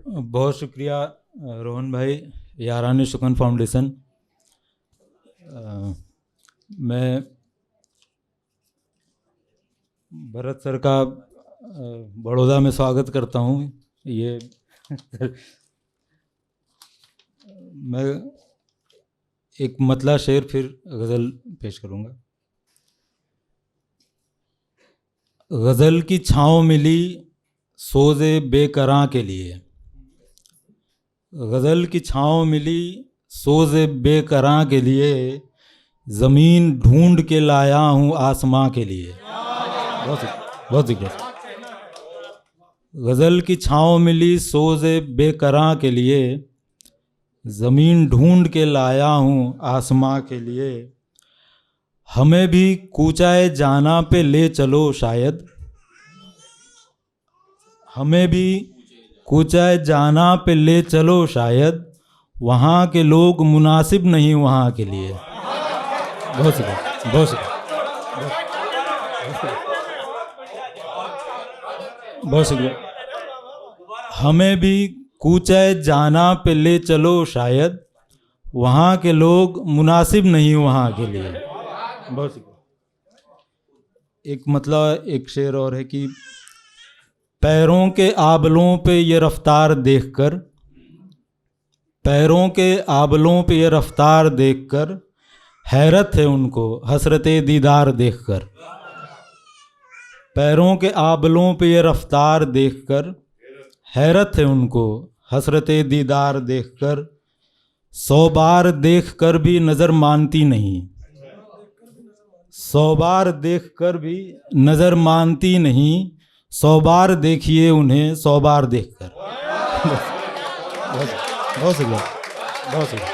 बहुत शुक्रिया रोहन भाई, यारानी सुकन फाउंडेशन। मैं भरत सर का बड़ौदा में स्वागत करता हूँ। ये मैं एक मतला शेर फिर गज़ल पेश करूँगा। गज़ल की छाँव मिली सोज़े बेकरां के लिए, गज़ल की छाँव मिली सोज़े बेकरां के लिए, ज़मीन ढूंढ के लाया हूँ आसमां के लिए। बहुत गज़ल की छाँव मिली सोज़े बेकरां के लिए, ज़मीन ढूंढ के लाया हूँ आसमां के लिए। हमें भी कूचाए जाना पे ले चलो शायद, हमें भी कूचाए जाना पे ले चलो शायद, वहाँ के लोग मुनासिब नहीं वहाँ के लिए। बहुत शुक्रिया, बहुत शुक्रिया, बहुत शुक्रिया। हमें भी कूचाए जाना पे ले चलो शायद, वहाँ के लोग मुनासिब नहीं वहाँ के लिए। बहुत शुक्रिया। एक मतलब एक शेर और है कि पैरों के आबलों पे ये रफ्तार देखकर, पैरों के आबलों पे ये रफ्तार देखकर, हैरत है उनको हसरते दीदार देखकर। पैरों के आबलों पे ये रफ्तार देखकर, हैरत है उनको हसरते दीदार देखकर। 100 बार देखकर भी नज़र मानती नहीं, 100 बार देखकर भी नज़र मानती नहीं, 100 बार देखिए उन्हें 100 बार देखकर। बहुत शुक्रिया, बहुत शुक्रिया,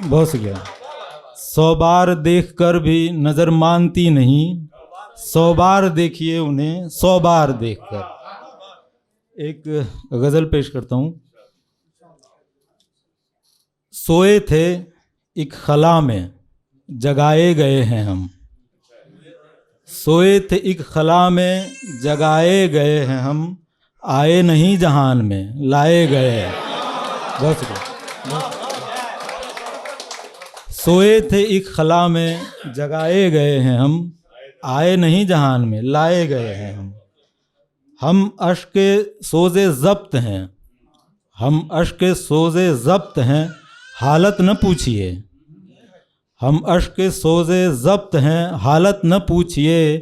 बहुत शुक्रिया। 100 बार देखकर भी नज़र मानती नहीं, 100 बार देखिए उन्हें 100 बार देखकर। एक गज़ल पेश करता हूँ। सोए थे एक खला में जगाए गए हैं हम, सोए थे एक खला में जगाए गए हैं हम, आए नहीं जहान में लाए गए हैं। बहुत शुक्रिया। सोए थे एक खला में जगाए गए हैं हम, आए नहीं जहान में लाए गए हैं हम अश्के सोज़े ज़ब्त हैं, हम अश्के सोज़े ज़ब्त हैं, हालत न पूछिए। हम अश्के सोज़े ज़ब्त हैं, हालत न पूछिए,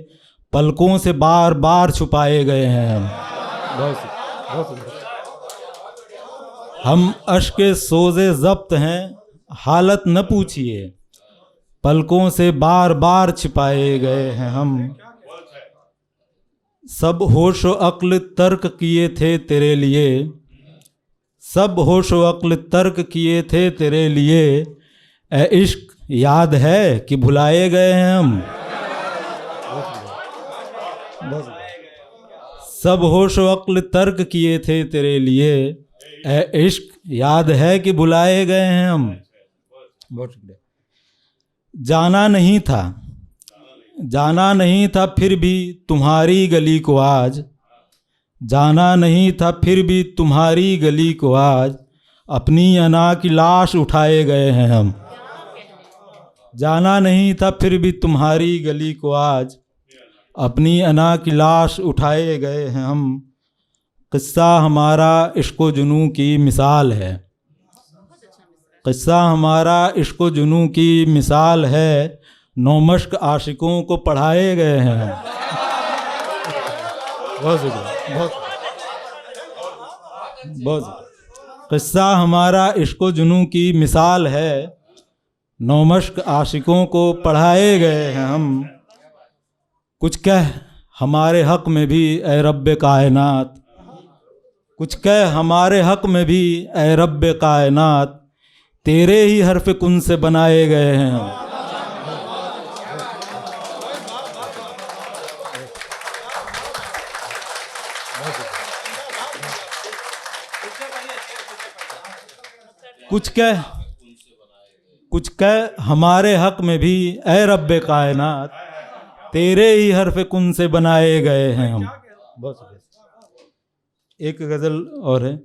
पलकों से बार बार छुपाए गए हैं हम। हम अश्के सोज़े ज़ब्त हैं, हालत न पूछिए, पलकों से बार बार छिपाए गए हैं हम। सब होश व अक्ल तर्क किए थे तेरे लिए, सब होश व अक्ल तर्क किए थे तेरे लिए, ए इश्क याद है कि भुलाए गए हैं हम। सब होश व अक्ल तर्क किए थे तेरे लिए, ए इश्क याद है कि भुलाए गए हैं हम। बहुत शुक्रिया। जाना नहीं था, जाना नहीं था फिर भी तुम्हारी गली को आज, जाना नहीं था फिर भी तुम्हारी गली को आज, अपनी अना की लाश उठाए गए हैं हम। जाना नहीं था फिर भी तुम्हारी गली को आज, अपनी अना की लाश उठाए गए हैं हम। किस्सा हमारा इश्क़ो जुनू की मिसाल है, किस्सा हमारा इश्क़ो जुनू की मिसाल है, नौमश्क आशिकों को पढ़ाए गए हैं हम। बहुत शुक्रिया, बहुत। किस्सा हमारा इश्क़ो जुनू की मिसाल है, नौमश्क आशिकों को पढ़ाए गए हैं हम। कुछ कह हमारे हक़ में भी ए रब्बे कायनात, कुछ कह हमारे हक़ में भी ए रब्बे कायनात, तेरे ही हर्फ़ कुन से बनाए गए हैं हम। कुछ कह हमारे हक़ में भी ए रब्बे कायनात, तेरे ही हर्फ़ कुन से बनाए गए हैं हम। बहुत एक गज़ल और है।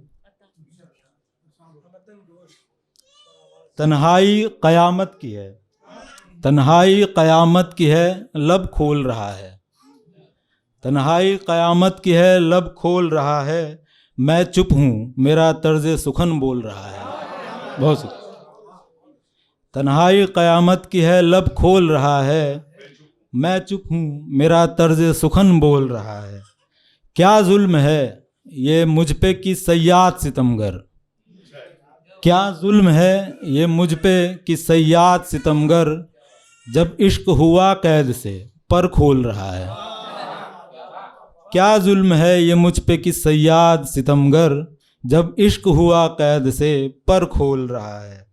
तन्हाई क़यामत की है, तन्हाई क़यामत की है, लब खोल रहा है। तन्हाई क़यामत की है, लब खोल रहा है। मैं चुप हूँ, मेरा तर्ज़ सुखन बोल रहा है। बहुत तन्हाई क़यामत की है, लब खोल रहा है। मैं चुप हूँ, मेरा तर्ज़ सुखन बोल रहा है। क्या जुल्म है ये मुझ पे कि सयाद सितमगर, क्या जुल्म है ये मुझ पे कि सयाद सितमगर, जब इश्क हुआ कैद से पर खोल रहा है। क्या जुल्म है ये मुझ पे कि सयाद सितमगर, जब इश्क हुआ कैद से पर खोल रहा है।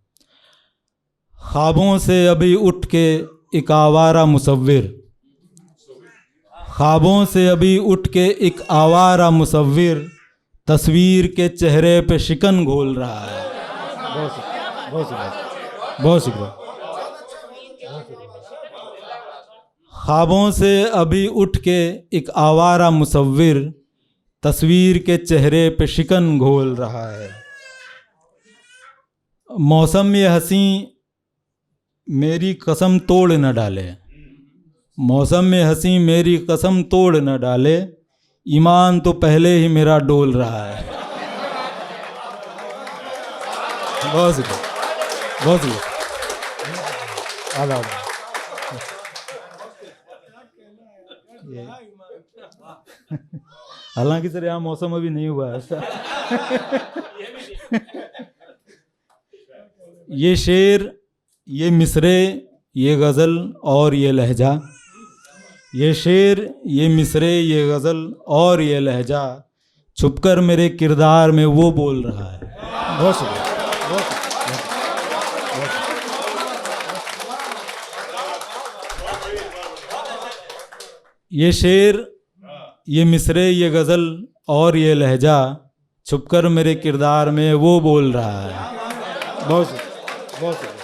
ख्वाबों से अभी उठ के एक आवारा मुसव्विर, ख्वाबों से अभी उठ के एक आवारा मुसव्विर, तस्वीर के चेहरे पे शिकन घोल रहा है। बहुत शुक्रिया, बहुत शुक्रिया। ख्वाबों से अभी उठ के एक आवारा मुसव्विर, तस्वीर के चेहरे पे शिकन घोल रहा है। मौसम ये हंसी मेरी कसम तोड़ न डाले, मौसम में हंसी मेरी कसम तोड़ न डाले, ईमान तो पहले ही मेरा डोल रहा है। बहुत शुक्रिया, बहुत शुक्रिया। हालांकि सर यहाँ मौसम अभी नहीं हुआ है ऐसा। ये शेर, ये मिसरे, ये गज़ल और ये लहजा, ये शेर, ये मिसरे, ये गज़ल और ये लहजा, छुपकर मेरे किरदार में वो बोल रहा है। बहुत शुक्रिया, बहुत शुक्रिया। ये शेर, ये मिसरे, ये गज़ल और ये लहजा, छुपकर मेरे किरदार में वो बोल रहा है। बहुत शुक्रिया, बहुत शुक्रिया।